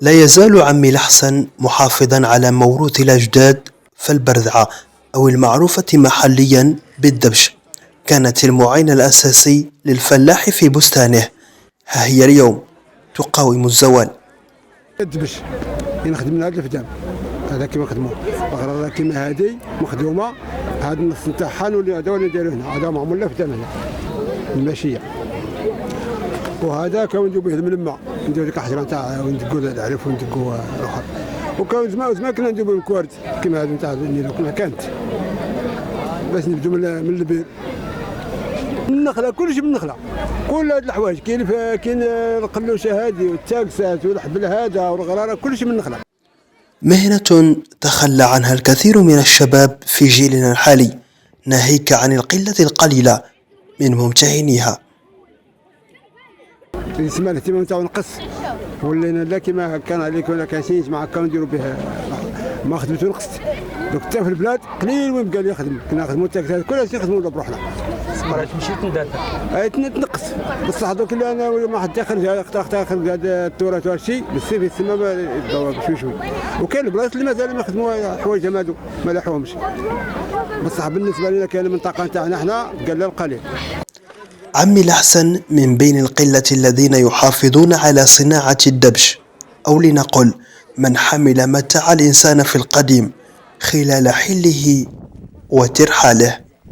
لا يزال عمي الأحسن محافظا على موروث الأجداد، فالبرذعة أو المعروفة محليا بالدبش كانت المعين الأساسي للفلاح في بستانه. ها هي اليوم تقاوم الزوال. الدبش نخدم هذا الفدان هذا كيما نخدموه، الاغراض كيما هذه مخدومه، هذا النص نتاعها نولي هذا اللي نديرو هنا، هذا معمول له فدان هنا الماشيه، وهذا كون نديرو به الملمه، نديرو ديك الحجره نتاع وندقوا العلف وندقوا الاخر، وكون زمان كنا نديرو به الكوارت كيما هذا نتاع النيل كنا كانت باش نبدو من البير. النخله كلشي من النخله، كل هاد الحوايج كاين القلوشه هذه والتاكسات والحبل هذا والغراره كلشي من النخله. مهنة تخلى عنها الكثير من الشباب في جيلنا الحالي، ناهيك عن القلة القليلة من ممتهنيها. يسمى الاهتمام تاعو نقص، ولينا لا كيما كان عليك ولا كان شي مع كان نديرو به ما خدمته نقصت. دوك حتى في البلاد قليل وين بقى لي يخدم، كنا نخدموا التاكسات كلشي نخدموا بروحنا. مرات مشيت ندافع تنقص بصح دوك اللي انا ما حد يخرج اختار هذا التراث ولا شيء بالسيف يسمى يدور شوي وكاين البلايص اللي مازال ما يخدموا حوايج هادو ما لاحوهمش، بصح بالنسبه لنا كاين المنطقه نتاعنا حنا قال القليل. عمي الأحسن من بين القلة الذين يحافظون على صناعة الدبش، أو لنقل من حمل متاع الإنسان في القديم خلال حله وترحاله.